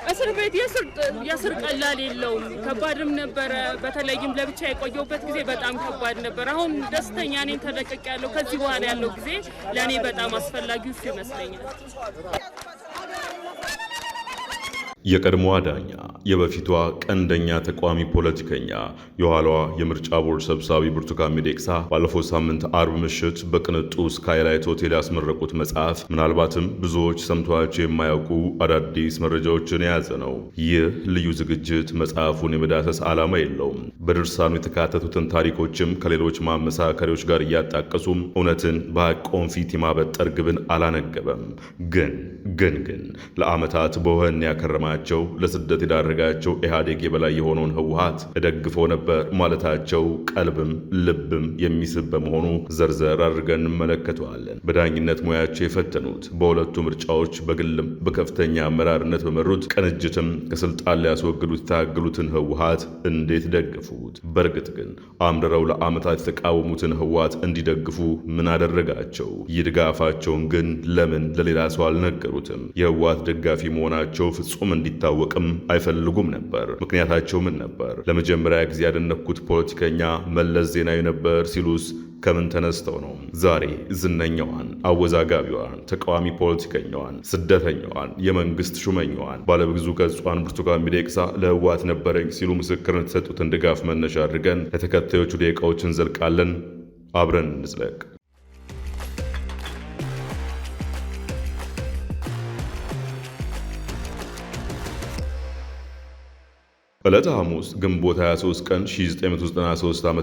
እስር ቤት የስር ቀላል የለውም። ከባድም ነበረ። በተለይም ለብቻ የቆየሁበት ጊዜ በጣም ከባድ ነበር። አሁን ደስተኛ ነኝ፣ ተለቅቄያለሁ። ከዚህ በኋላ ያለው ጊዜ ለእኔ በጣም አስፈላጊው እሱ ይመስለኛል። የቀድሞዋ ዳኛ የበፊቷ ቀንደኛ ተቋሚ ፖለቲከኛ የኋላዋ የምርጫ ቦርድ ሰብሳቢ ብርቱካን ሚደቅሳ ባለፈው ሳምንት አርብ ምሽት በቅንጡ ስካይላይት ሆቴል ያስመረቁት መጽሐፍ ምናልባትም ብዙዎች ሰምተዋቸው የማያውቁ አዳዲስ መረጃዎችን የያዘ ነው። ይህ ልዩ ዝግጅት መጽሐፉን የመዳሰስ ዓላማ የለውም። በድርሳኑ የተካተቱትን ታሪኮችም ከሌሎች ማመሳከሪያዎች ጋር እያጣቀሱም እውነትን በሐቅ ፊት የማበጠር ግብን አላነገበም። ግን ለዓመታት በወህኒ ያከረማቸው ለስደት የዳረጋቸው ኢህአዴግ የበላይ የሆነውን ህወሓት እደግፈው ነበር ማለታቸው ቀልብም ልብም የሚስብ በመሆኑ ዘርዘር አድርገን እንመለከተዋለን። በዳኝነት ሙያቸው የፈተኑት በሁለቱ ምርጫዎች በግልም በከፍተኛ አመራርነት በመሩት ቅንጅትም ከስልጣን ሊያስወግዱት የታገሉትን ህወሓት እንዴት ደገፉት? በእርግጥ ግን አምርረው ለዓመታት የተቃወሙትን ህወሓት እንዲደግፉ ምን አደረጋቸው? ይህ ድጋፋቸውን ግን ለምን ለሌላ ሰው አልነገሩትም? የህወሓት ደጋፊ መሆናቸው ፍጹም እንዲታወቅም አይፈልጉም ነበር። ምክንያታቸው ምን ነበር? ለመጀመሪያ ጊዜ ያደነኩት ፖለቲከኛ መለስ ዜናዊ ነበር ሲሉስ ከምን ተነስተው ነው? ዛሬ ዝነኛዋን፣ አወዛጋቢዋን፣ ተቃዋሚ ፖለቲከኛዋን፣ ስደተኛዋን፣ የመንግስት ሹመኛዋን፣ ባለብዙ ገጿን ብርቱካን ሚደቅሳ ለህወሓት ነበረኝ ሲሉ ምስክርነት የሰጡትን ድጋፍ መነሻ አድርገን ለተከታዮቹ ደቂቃዎች እንዘልቃለን። አብረን እንዝለቅ። ዕለተ ሐሙስ ግንቦት 23 ቀን 1993 ዓ.ም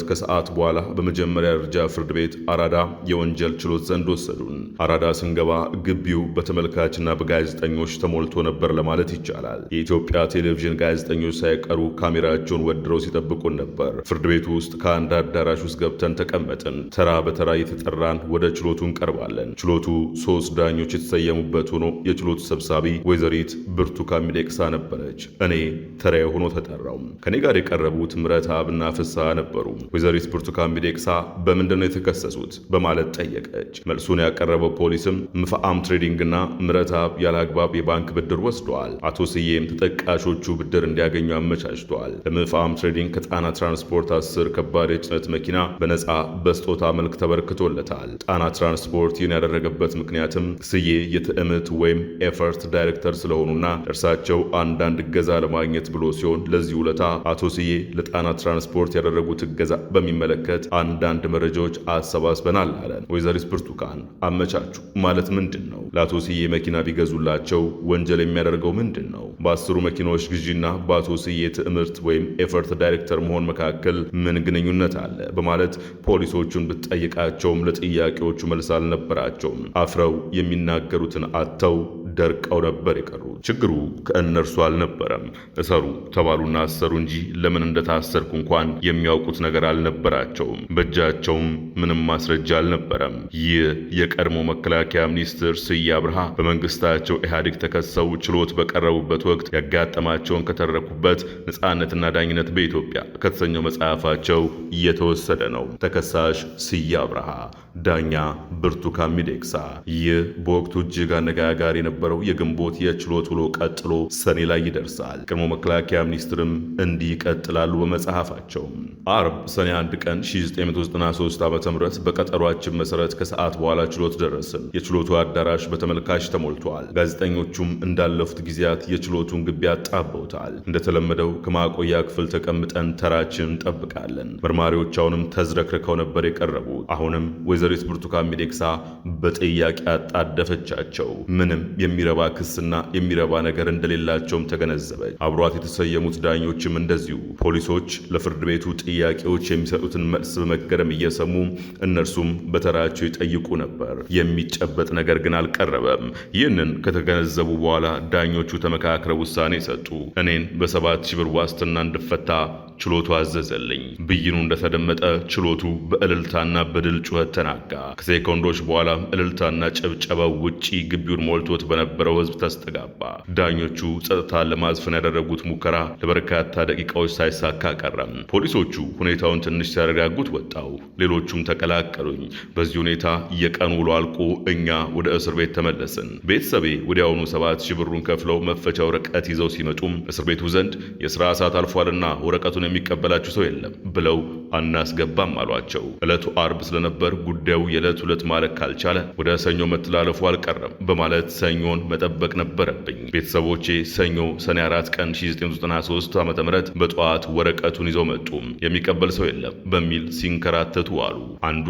ከሰዓት በኋላ በመጀመሪያ ደረጃ ፍርድ ቤት አራዳ የወንጀል ችሎት ዘንድ ወሰዱን። አራዳ ስንገባ ግቢው በተመልካችና በጋዜጠኞች ተሞልቶ ነበር ለማለት ይቻላል። የኢትዮጵያ ቴሌቪዥን ጋዜጠኞች ሳይቀሩ ካሜራቸውን ወድረው ሲጠብቁን ነበር። ፍርድ ቤቱ ውስጥ ከአንድ አዳራሽ ውስጥ ገብተን ተቀመጥን። ተራ በተራ እየተጠራን ወደ ችሎቱ እንቀርባለን። ችሎቱ 3 ዳኞች የተሰየሙበት ሆኖ የችሎቱ ሰብሳቢ ወይዘሪት ብርቱካን ሚደቅሳ ነበረች። እኔ ተራ ሆኖ ተጠራው። ከኔ ጋር የቀረቡት ምረትአብና ፍስሐ ነበሩ። ወይዘሪት ብርቱካን ሚደቅሳ በምንድነው የተከሰሱት በማለት ጠየቀች። መልሱን ያቀረበው ፖሊስም ምፋአም ትሬዲንግና ምረትአብ ያለአግባብ የባንክ ብድር ወስደዋል፣ አቶ ስዬም ተጠቃሾቹ ብድር እንዲያገኙ አመቻችተዋል። ለምፋአም ትሬዲንግ ከጣና ትራንስፖርት 10 ከባድ የጭነት መኪና በነፃ በስጦታ መልክ ተበርክቶለታል። ጣና ትራንስፖርት ይህን ያደረገበት ምክንያትም ስዬ የትዕምት ወይም ኤፈርት ዳይሬክተር ስለሆኑና እርሳቸው አንዳንድ እገዛ ለማግኘት ብሎ ሲሆን ለዚህ ውለታ አቶ ስዬ ለጣና ትራንስፖርት ያደረጉት እገዛ በሚመለከት አንዳንድ መረጃዎች አሰባስበናል አለን። ወይዘሪት ብርቱካን አመቻቹ ማለት ምንድን ነው? ለአቶ ስዬ መኪና ቢገዙላቸው ወንጀል የሚያደርገው ምንድን ነው? በ10 መኪናዎች ግዢና በአቶ ስዬ ትዕምርት ወይም ኤፈርት ዳይሬክተር መሆን መካከል ምን ግንኙነት አለ? በማለት ፖሊሶቹን ብትጠይቃቸውም ለጥያቄዎቹ መልስ አልነበራቸውም። አፍረው የሚናገሩትን አጥተው ደርቀው ነበር የቀሩት። ችግሩ ከእነርሱ አልነበረም። እሰሩ ተባሉና አሰሩ እንጂ ለምን እንደታሰርኩ እንኳን የሚያውቁት ነገር አልነበራቸውም። በእጃቸውም ምንም ማስረጃ አልነበረም። ይህ የቀድሞ መከላከያ ሚኒስትር ስዬ አብርሃ በመንግስታቸው ኢህአዴግ ተከሰው ችሎት በቀረቡበት ወቅት ያጋጠማቸውን ከተረኩበት ነጻነትና ዳኝነት በኢትዮጵያ ከተሰኘው መጽሐፋቸው እየተወሰደ ነው። ተከሳሽ ስዬ አብርሃ፣ ዳኛ ብርቱካን ሚደቅሳ። ይህ በወቅቱ እጅግ አነጋጋሪ የነበረው የግንቦት የችሎት ውሎ ቀጥሎ ሰኔ ላይ ይደርሳል። ቀድሞ መከላከያ ሚኒስትርም እንዲህ ይቀጥላሉ በመጽሐፋቸው። አርብ ሰኔ 1 ቀን 1993 ዓ.ም በቀጠሯችን መሰረት ከሰዓት በኋላ ችሎት ደረስን። የችሎቱ አዳራሽ በተመልካች ተሞልቷል። ጋዜጠኞቹም እንዳለፉት ጊዜያት የችሎቱን ግቢ አጣበውታል። እንደተለመደው ከማቆያ ክፍል ተቀምጠን ተራችን እንጠብቃለን። መርማሪዎች አሁንም ተዝረክርከው ነበር የቀረቡት። አሁንም ወይዘሪት ብርቱካን ሚደቅሳ በጥያቄ አጣደፈቻቸው። ምንም የሚረባ ክስና የሚረባ ነገር እንደሌላቸውም ተገነዘበች። አብሯት የተሰየሙት ዳኞችም እንደዚሁ። ፖሊሶች ለፍርድ ቤቱ ጥያቄዎች የሚሰጡትን መልስ በመገረም እየሰሙ እነርሱም በተራቸው ይጠይቁ ነበር። የሚጨበጥ ነገር ግን አልቀረበም። ይህንን ከተገነዘቡ በኋላ ዳኞቹ ተመካክረው ውሳኔ ሰጡ። እኔን በ7,000 ብር ዋስትና እንድፈታ ችሎቱ አዘዘልኝ። ብይኑ እንደተደመጠ ችሎቱ በእልልታና በድል ጩኸት ተናጋ። ከሴኮንዶች በኋላ እልልታና ጭብጨባው ውጪ ግቢውን ሞልቶት በነበረው ህዝብ ተስተጋባ። ዳኞቹ ጸጥታን ለማዝፈን ያደረጉት ሙከራ ለበርካታ ደቂቃዎች ሳይሳካ ቀረም። ፖሊሶቹ ሁኔታውን ትንሽ ሲያረጋጉት ወጣው። ሌሎቹም ተቀላቀሉኝ። በዚህ ሁኔታ የቀኑ ውሎ አልቆ እኛ ወደ እስር ቤት ተመለስን። ቤተሰቤ ወዲያውኑ 7,000 ብሩን ከፍለው መፈቻ ወረቀት ይዘው ሲመጡም እስር ቤቱ ዘንድ የሥራ ሰዓት አልፏልና ወረቀቱን የሚቀበላችሁ ሰው የለም ብለው አናስገባም አሏቸው። ዕለቱ አርብ ስለነበር ጉዳዩ የዕለት ሁለት ማለት ካልቻለ ወደ ሰኞ መተላለፉ አልቀረም በማለት ሰኞን መጠበቅ ነበረብኝ። ቤተሰቦቼ ሰኞ ሰኔ 4 ቀን 1993 ዓ.ም በጠዋት ወረቀቱን ይዘው መጡ። የሚቀበል ሰው የለም በሚል ሲንከራተቱ አሉ። አንዱ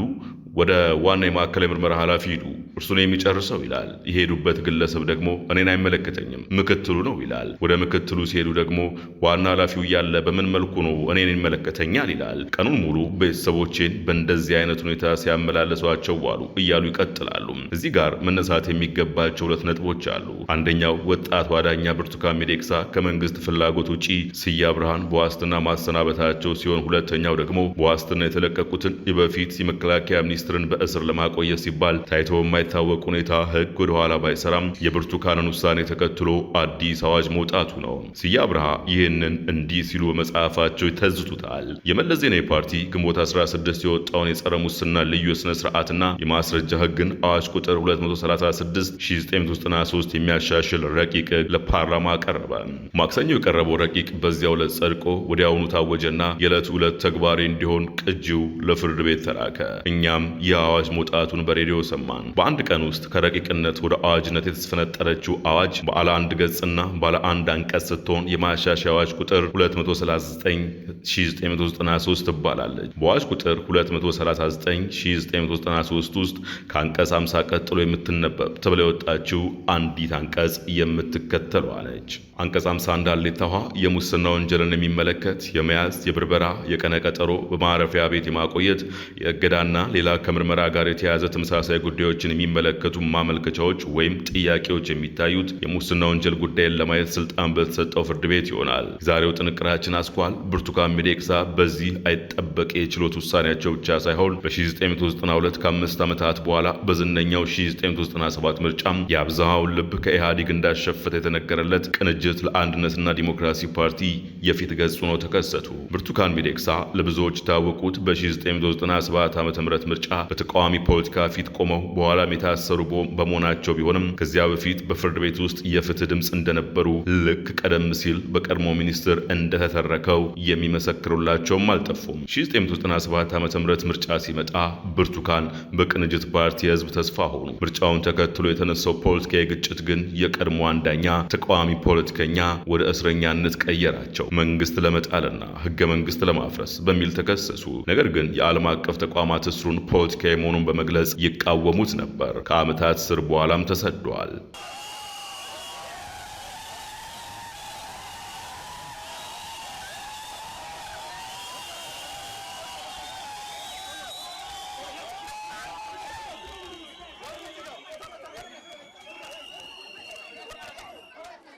ወደ ዋና የማዕከላዊ ምርመራ ኃላፊ ሂዱ፣ እርሱን የሚጨርሰው ይላል። የሄዱበት ግለሰብ ደግሞ እኔን አይመለከተኝም ምክትሉ ነው ይላል። ወደ ምክትሉ ሲሄዱ ደግሞ ዋና ኃላፊው እያለ በምን መልኩ ነው እኔን ይመለከተኛል ይላል። ቀኑን ሙሉ ቤተሰቦቼን በእንደዚህ አይነት ሁኔታ ሲያመላለሷቸው ዋሉ እያሉ ይቀጥላሉ። እዚህ ጋር መነሳት የሚገባቸው ሁለት ነጥቦች አሉ። አንደኛው ወጣቷ ዳኛ ብርቱካን ሚደቅሳ ከመንግስት ፍላጎት ውጪ ስዬ አብርሃን በዋስትና ማሰናበታቸው ሲሆን፣ ሁለተኛው ደግሞ በዋስትና የተለቀቁትን የበፊት የመከላከያ ሚኒስትርን በእስር ለማቆየት ሲባል ታይቶ በማይታወቅ ሁኔታ ህግ ወደ ኋላ ባይሰራም የብርቱካንን ውሳኔ ተከትሎ አዲስ አዋጅ መውጣቱ ነው። ስዬ አብርሃ ይህንን እንዲህ ሲሉ በመጽሐፋቸው ይተዝቱታል። የመለስ ዜናዊ ፓርቲ ግንቦት 16 የወጣውን የጸረ ሙስና ልዩ ስነ ስርዓትና የማስረጃ ህግን አዋጅ ቁጥር 236/1993 የሚያሻሽል ረቂቅ ለፓርላማ ቀረበ። ማክሰኞ የቀረበው ረቂቅ በዚያው ዕለት ጸድቆ ወዲያውኑ ታወጀና የዕለት ሁለት ተግባራዊ እንዲሆን ቅጂው ለፍርድ ቤት ተላከ። እኛም የአዋጅ መውጣቱን በሬዲዮ ሰማን። በአንድ ቀን ውስጥ ከረቂቅነት ወደ አዋጅነት የተስፈነጠረችው አዋጅ ባለ አንድ ገጽና ባለ አንድ አንቀጽ ስትሆን የማሻሻያ አዋጅ ቁጥር 239/1993 ትባላለች። በአዋጅ ቁጥር 239/1993 ውስጥ ከአንቀጽ 50 ቀጥሎ የምትነበብ ተብላ የወጣችው አንዲት አንቀጽ የምትከተለው አለች። አንቀጽ 50 እንዳሌታ ውሃ የሙስና ወንጀልን የሚመለከት የመያዝ፣ የብርበራ፣ የቀነ ቀጠሮ፣ በማረፊያ ቤት የማቆየት፣ የእገዳና ሌላ ከምርመራ ጋር የተያያዘ ተመሳሳይ ጉዳዮችን የሚመለከቱ ማመልከቻዎች ወይም ጥያቄዎች የሚታዩት የሙስና ወንጀል ጉዳይን ለማየት ስልጣን በተሰጠው ፍርድ ቤት ይሆናል። ዛሬው ጥንቅራችን አስኳል ብርቱካን ሚደቅሳ በዚህ አይጠበቅ የችሎት ውሳኔያቸው ብቻ ሳይሆን በ1992 ከ5 ዓመታት በኋላ በዝነኛው 1997 ምርጫም የአብዛኛውን ልብ ከኢህአዴግ እንዳሸፈተ የተነገረለት ቅንጅት ለአንድነትና ዲሞክራሲ ፓርቲ የፊት ገጽ ሆነው ተከሰቱ። ብርቱካን ሚደቅሳ ለብዙዎች ታወቁት በ1997 ዓ.ም ምርጫ በተቃዋሚ ፖለቲካ ፊት ቆመው በኋላም የታሰሩ በመሆናቸው ቢሆንም ከዚያ በፊት በፍርድ ቤት ውስጥ የፍትህ ድምፅ እንደነበሩ ልክ ቀደም ሲል በቀድሞ ሚኒስትር እንደተተረከው የሚመሰክሩላቸውም አልጠፉም። 1997 ዓ.ም ምርጫ ሲመጣ ብርቱካን በቅንጅት ፓርቲ የህዝብ ተስፋ ሆኑ። ምርጫውን ተከትሎ የተነሳው ፖለቲካዊ ግጭት ግን የቀድሞ አንዳኛ ተቃዋሚ ፖለቲከኛ ወደ እስረኛነት ቀየራቸው። መንግስት ለመጣልና ህገ መንግስት ለማፍረስ በሚል ተከሰሱ። ነገር ግን የዓለም አቀፍ ተቋማት እስሩን ፖለቲካዊ መሆኑን በመግለጽ ይቃወሙት ነበር። ከዓመታት እስር በኋላም ተሰደዋል።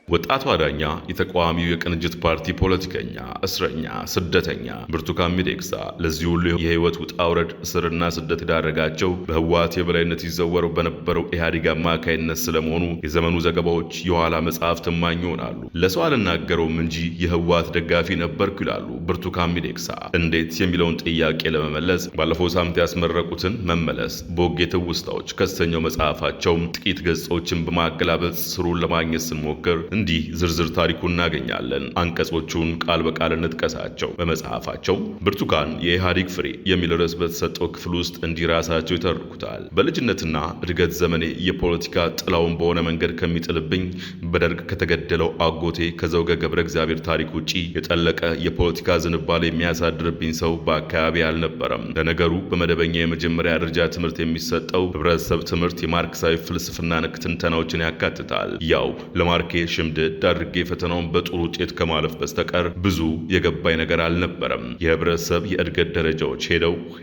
ወጣቷ ዳኛ የተቃዋሚው የቅንጅት ፓርቲ ፖለቲከኛ፣ እስረኛ፣ ስደተኛ ብርቱካን ሚደቅሳ ለዚህ ሁሉ የህይወት ውጣ ውረድ እስርና ስደት የዳረጋቸው በህወሓት የበላይነት ይዘወረው በነበረው ኢህአዴግ አማካይነት ስለመሆኑ የዘመኑ ዘገባዎች የኋላ መጽሐፍት እማኝ ይሆናሉ። ለሰው አልናገረውም እንጂ የህወሓት ደጋፊ ነበርኩ ይላሉ ብርቱካን ሚደቅሳ። እንዴት የሚለውን ጥያቄ ለመመለስ ባለፈው ሳምንት ያስመረቁትን መመለስ በወጌ ትውስታዎች ከሰኞው መጽሐፋቸው ጥቂት ገጾችን በማገላበጥ ስሩን ለማግኘት ስንሞክር እንዲህ ዝርዝር ታሪኩ እናገኛለን። አንቀጾቹን ቃል በቃል እንጥቀሳቸው። በመጽሐፋቸው ብርቱካን የኢህአዴግ ፍሬ የሚል ርዕስ በተሰጠው ክፍል ውስጥ እንዲህ ራሳቸው ይተርኩታል። በልጅነትና እድገት ዘመኔ የፖለቲካ ጥላውን በሆነ መንገድ ከሚጥልብኝ በደርግ ከተገደለው አጎቴ ከዘውገ ገብረ እግዚአብሔር ታሪክ ውጪ የጠለቀ የፖለቲካ ዝንባሌ የሚያሳድርብኝ ሰው በአካባቢ አልነበረም። ለነገሩ በመደበኛ የመጀመሪያ ደረጃ ትምህርት የሚሰጠው ህብረተሰብ ትምህርት የማርክሳዊ ፍልስፍና ነክ ትንተናዎችን ያካትታል። ያው ለማርኬ ሽምድድ አድርጌ ፈተናውን በጥሩ ውጤት ከማለፍ በስተቀር ብዙ የገባኝ ነገር አልነበረም። የህብረተሰብ የእድገት ደረጃዎች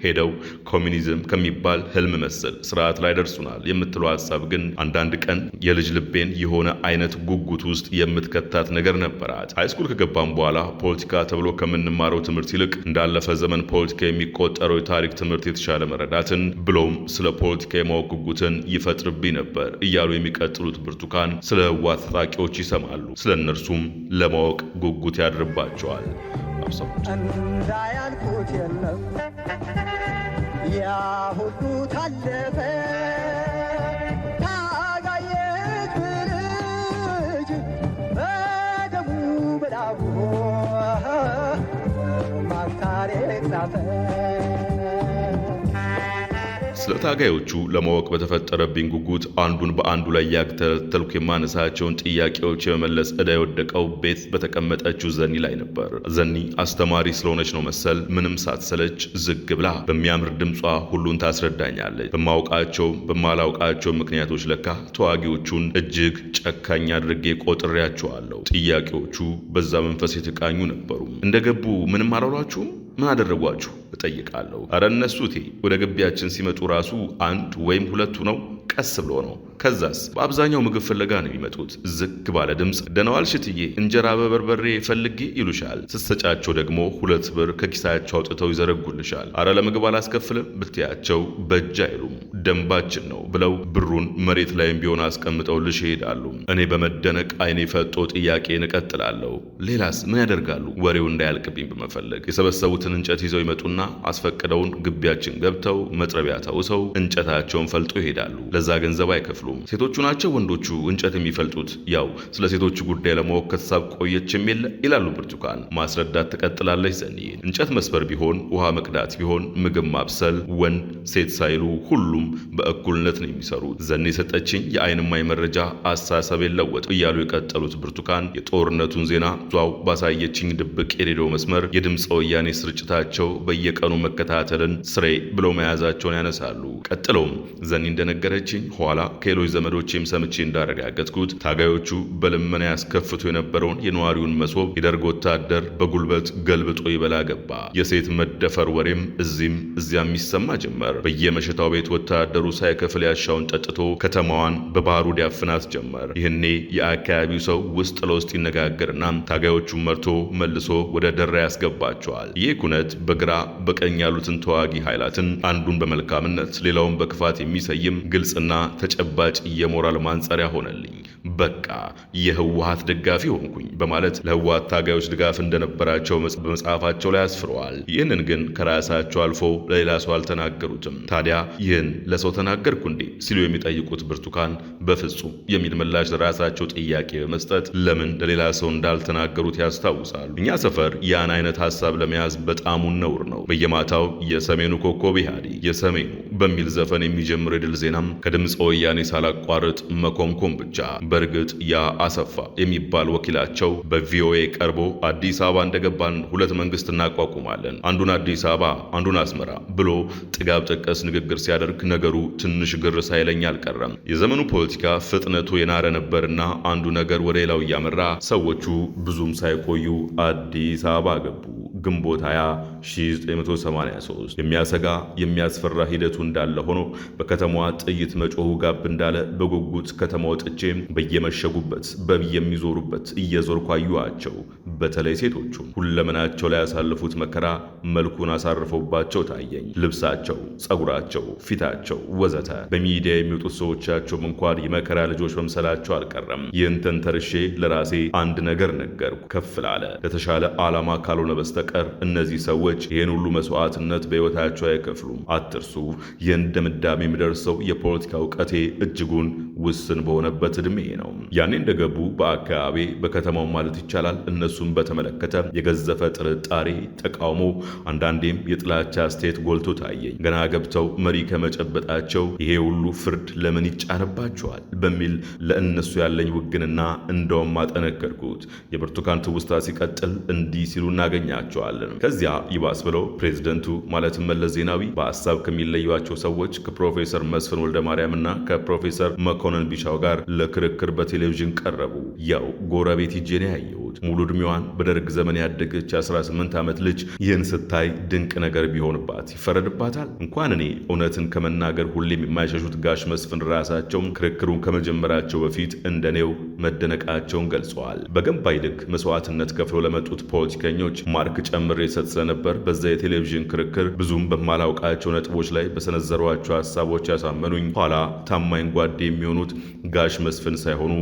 ሄደው ኮሚኒዝም ከሚባል ህልም መሰል ስርዓት ላይ ደርሱናል የምትለው ሐሳብ ግን አንዳንድ ቀን የልጅ ልቤን የሆነ አይነት ጉጉት ውስጥ የምትከታት ነገር ነበራት። ሃይስኩል ከገባም በኋላ ፖለቲካ ተብሎ ከምንማረው ትምህርት ይልቅ እንዳለፈ ዘመን ፖለቲካ የሚቆጠረው የታሪክ ትምህርት የተሻለ መረዳትን ብሎም ስለ ፖለቲካ የማወቅ ጉጉትን ይፈጥርብኝ ነበር እያሉ የሚቀጥሉት ብርቱካን ስለ ህወሓት ታጣቂዎች ይሰማሉ። ስለ እነርሱም ለማወቅ ጉጉት ያድርባቸዋል። እንዳያልኩት የለም ያ ሁሉ ታለፈ ታጋየት ብልጅ በደሙ በላቡ ማታሪክ ጻፈ። ስለ ታጋዮቹ ለማወቅ በተፈጠረብኝ ጉጉት አንዱን በአንዱ ላይ ያክተለተልኩ የማነሳቸውን ጥያቄዎች የመመለስ ዕዳ የወደቀው ቤት በተቀመጠችው ዘኒ ላይ ነበር። ዘኒ አስተማሪ ስለሆነች ነው መሰል ምንም ሳትሰለች ዝግ ብላ በሚያምር ድምጿ ሁሉን ታስረዳኛለች። በማላውቃቸው ምክንያቶች ለካ ተዋጊዎቹን እጅግ ጨካኝ አድርጌ ቆጥሬያቸዋለሁ። ጥያቄዎቹ በዛ መንፈስ የተቃኙ ነበሩ። እንደገቡ ምንም አላሏችሁም? ምን አደረጓችሁ እጠይቃለሁ። አረ እነሱቴ ወደ ግቢያችን ሲመጡ ራሱ አንድ ወይም ሁለቱ ነው፣ ቀስ ብሎ ነው። ከዛስ በአብዛኛው ምግብ ፍለጋ ነው የሚመጡት። ዝግ ባለ ድምፅ ደህናዋል ሽትዬ እንጀራ በበርበሬ ፈልጌ ይሉሻል። ስትሰጫቸው ደግሞ 2 ብር ከኪሳቸው አውጥተው ይዘረጉልሻል። አረ ለምግብ አላስከፍልም ብትያቸው በእጅ አይሉም፣ ደንባችን ነው ብለው ብሩን መሬት ላይም ቢሆን አስቀምጠውልሽ ይሄዳሉ። እኔ በመደነቅ አይኔ ፈጦ ጥያቄን እቀጥላለሁ። ሌላስ ምን ያደርጋሉ? ወሬው እንዳያልቅብኝ በመፈለግ የሰበሰቡትን እንጨት ይዘው ይመጡና አስፈቅደውን ግቢያችን ገብተው መጥረቢያ ተውሰው እንጨታቸውን ፈልጦ ይሄዳሉ። ለዛ ገንዘብ አይከፍሉም። ሴቶቹ ናቸው ወንዶቹ እንጨት የሚፈልጡት? ያው ስለ ሴቶቹ ጉዳይ ለማወቅ ከተሳብ ቆየችም የለ ይላሉ ብርቱካን። ማስረዳት ትቀጥላለች ዘኒ። እንጨት መስበር ቢሆን ውሃ መቅዳት ቢሆን ምግብ ማብሰል ወንድ ሴት ሳይሉ ሁሉም በእኩልነት ነው የሚሰሩት። ዘኒ የሰጠችኝ የአይን እማኝ መረጃ አስተሳሰቤን ለወጠ እያሉ የቀጠሉት ብርቱካን የጦርነቱን ዜና ዟው ባሳየችኝ ድብቅ የሬዲዮ መስመር የድምፀ ወያኔ ስርጭታቸው በየቀኑ መከታተልን ስሬ ብለው መያዛቸውን ያነሳሉ። ቀጥለውም ዘኒ እንደነገረችኝ ኋላ ከሌሎች ዘመዶቼም ሰምቼ እንዳረጋገጥኩት ታጋዮቹ በልመና ያስከፍቱ የነበረውን የነዋሪውን መሶብ የደርግ ወታደር በጉልበት ገልብጦ ይበላ ገባ። የሴት መደፈር ወሬም እዚያም ይሰማ ጀመር። በየመሸታው ቤት ወታደሩ ሳይከፍል ያሻውን ጠጥቶ ከተማዋን በባሩድ ያፍናት ጀመር። ይህኔ የአካባቢው ሰው ውስጥ ለውስጥ ይነጋገርና ታጋዮቹን መርቶ መልሶ ወደ ደራ ያስገባቸዋል። ይህ ኩነት በግራ በቀኝ ያሉትን ተዋጊ ኃይላትን አንዱን በመልካምነት ሌላውን በክፋት የሚሰይም ግልጽና ተጨባጭ የሞራል ማንጸሪያ ሆነልኝ። በቃ የህወሓት ደጋፊ ሆንኩኝ በማለት ለህወሓት ታጋዮች ድጋፍ እንደነበራቸው በመጽሐፋቸው ላይ አስፍረዋል። ይህንን ግን ከራሳቸው አልፎ ለሌላ ሰው አልተናገሩትም። ታዲያ ይህን ለሰው ተናገርኩ እንዴ ሲሉ የሚጠይቁት ብርቱካን በፍጹም የሚል ምላሽ ለራሳቸው ጥያቄ በመስጠት ለምን ለሌላ ሰው እንዳልተናገሩት ያስታውሳሉ። እኛ ሰፈር ያን አይነት ሐሳብ ለመያዝ በጣሙን ነውር ነው። በየማታው የሰሜኑ ኮከብ ኢህአዴግ የሰሜኑ በሚል ዘፈን የሚጀምር የድል ዜናም ከድምፀ ወያኔ ሳላቋርጥ መኮምኮም ብቻ። በእርግጥ ያ አሰፋ የሚባል ወኪላቸው በቪኦኤ ቀርቦ አዲስ አበባ እንደገባን 2 መንግስት እናቋቁማለን፣ አንዱን አዲስ አበባ አንዱን አስመራ ብሎ ጥጋብ ጠቀስ ንግግር ሲያደርግ ነገሩ ትንሽ ግር ሳይለኝ አልቀረም። የዘመኑ ፖለቲካ ፍጥነቱ የናረ ነበርና አንዱ ነገር ወደ ሌላው እያመራ ሰዎቹ ብዙም ሳይቆዩ አዲስ አበባ ገቡ። ግንቦት 20 1983 የሚያሰጋ የሚያስፈራ ሂደቱ እንዳለ ሆኖ በከተማዋ ጥይት መጮሁ ጋብ እንዳለ በጉጉት ከተማ ወጥቼ በየመሸጉበት የሚዞሩበት እየዞርኩ አየኋቸው። በተለይ ሴቶቹ ሁለመናቸው ላይ ያሳለፉት መከራ መልኩን አሳርፈውባቸው ታየኝ። ልብሳቸው፣ ጸጉራቸው፣ ፊታቸው ወዘተ በሚዲያ የሚወጡት ሰዎቻቸውም እንኳን የመከራ ልጆች መምሰላቸው አልቀረም። ይህን ተንተርሼ ለራሴ አንድ ነገር ነገርኩ። ከፍ ላለ ለተሻለ ዓላማ ካልሆነ በስተቀር እነዚህ ሰዎች ይህን ሁሉ መስዋዕትነት በሕይወታቸው አይከፍሉም። አትርሱ። ይህን ድምዳሜ የሚደርሰው የፖለቲካ እውቀቴ እጅጉን ውስን በሆነበት ዕድሜ ነው። ያኔ እንደገቡ በአካባቢ በከተማው ማለት ይቻላል እነሱም እነሱን በተመለከተ የገዘፈ ጥርጣሬ፣ ተቃውሞ፣ አንዳንዴም የጥላቻ አስተያየት ጎልቶ ታየኝ። ገና ገብተው መሪ ከመጨበጣቸው ይሄ ሁሉ ፍርድ ለምን ይጫነባቸዋል በሚል ለእነሱ ያለኝ ውግንና እንደውም አጠነከርኩት። የብርቱካን ትውስታ ሲቀጥል እንዲህ ሲሉ እናገኛቸዋለን። ከዚያ ይባስ ብለው ፕሬዝደንቱ ማለትም መለስ ዜናዊ በሀሳብ ከሚለዩቸው ሰዎች ከፕሮፌሰር መስፍን ወልደ ማርያምና ከፕሮፌሰር መኮንን ቢሻው ጋር ለክርክር በቴሌቪዥን ቀረቡ። ያው ጎረቤት ሂጄ ነው ያየሁት። ሙሉ ዕድሜዋን በደርግ ዘመን ያደገች 18 ዓመት ልጅ ይህን ስታይ ድንቅ ነገር ቢሆንባት ይፈረድባታል? እንኳን እኔ እውነትን ከመናገር ሁሌም የማይሸሹት ጋሽ መስፍን ራሳቸው ክርክሩን ከመጀመራቸው በፊት እንደኔው መደነቃቸውን ገልጸዋል። በገንባይ ልክ መስዋዕትነት ከፍለው ለመጡት ፖለቲከኞች ማርክ ጨምሬ ሰጥ ስለነበር በዛ የቴሌቪዥን ክርክር ብዙም በማላውቃቸው ነጥቦች ላይ በሰነዘሯቸው ሀሳቦች ያሳመኑኝ ኋላ ታማኝ ጓዴ የሚሆኑት ጋሽ መስፍን ሳይሆኑ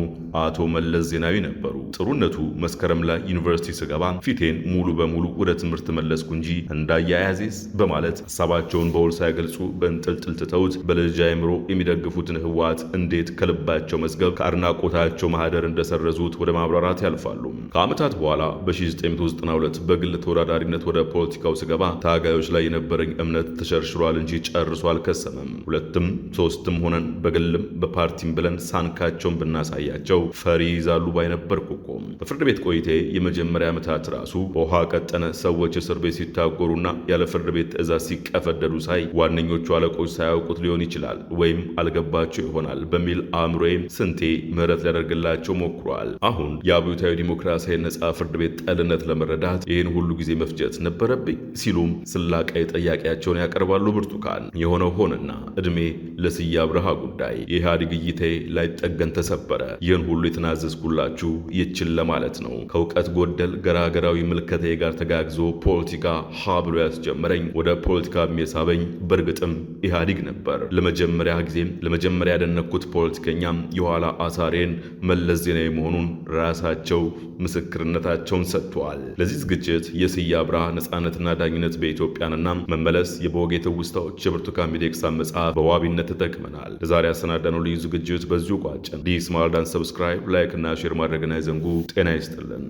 አቶ መለስ ዜናዊ ነበሩ። ጥሩነቱ መስከረም ላይ ዩኒቨርሲቲ ስገባ ፊቴን ሙሉ በሙሉ ወደ ትምህርት መለስኩ እንጂ እንዳያያዜስ በማለት ሀሳባቸውን በውል ሳይገልጹ በእንጥልጥል ትተውት በልጅ አእምሮ የሚደግፉትን ህወሓት እንዴት ከልባቸው መዝገብ ከአድናቆታቸው ማህደር እንደሰረዙት ወደ ማብራራት ያልፋሉ። ከዓመታት በኋላ በ1992 በግል ተወዳዳሪነት ወደ ፖለቲካው ስገባ ታጋዮች ላይ የነበረኝ እምነት ተሸርሽሯል እንጂ ጨርሶ አልከሰመም። ሁለትም ሶስትም ሆነን በግልም በፓርቲም ብለን ሳንካቸውን ብናሳያቸው ፈሪ ይዛሉ ባይነበርኩ እኮ። በፍርድ ቤት ቆይቴ የመጀመሪያ ዓመታት ራሱ በውሃ ቀጠነ ሰዎች እስር ቤት ሲታጎሩና ያለ ፍርድ ቤት ትዕዛዝ ሲቀፈደዱ ሳይ ዋነኞቹ አለቆች ሳያውቁት ሊሆን ይችላል ወይም አልገባቸው ይሆናል በሚል አእምሮዬም ስንቴ ምህረት ሊያደርግላቸው ሞክሯል። አሁን የአብዮታዊ ዲሞክራሲያዊ ነጻ ፍርድ ቤት ጠልነት ለመረዳት ይህን ሁሉ ጊዜ መፍጀት ነበረብኝ ሲሉም ስላቃይ ጥያቄያቸውን ያቀርባሉ ብርቱካን። የሆነው ሆነና እድሜ ለስዬ አብርሃ ጉዳይ የኢህአዴግ እይታዬ ላይጠገን ተሰበረ። ይህን ሁሉ የተናዘዝኩላችሁ ይችል ለማለት ነው። ከእውቀት ጎደል ገራገራዊ ምልከታዬ ጋር ተጋግዞ ፖለቲካ ሀ ብሎ ያስጀመረኝ ወደ ፖለቲካ የሚሳበኝ በእርግጥም ኢህአዴግ ነበር። ለመጀመሪያ ያደነኩት ፖለቲከኛም የኋላ አሳሬን መለስ ዜናዊ መሆኑን ራሳቸው ምስክርነታቸውን ሰጥተዋል። ለዚህ ዝግጅት የስዬ አብርሃ ነጻነትና ዳኝነት በኢትዮጵያንና መመለስ የቦጌ ትውስታዎች የብርቱካን ሚደቅሳ መጽሐፍ በዋቢነት ተጠቅመናል። ለዛሬ ያሰናዳነው ልዩ ዝግጅት በዚሁ ቋጨን። ዲስ ማልዳን ሰብስክራይብ፣ ላይክ እና ሼር ማድረግን አይዘንጉ። ጤና ይስጥልን።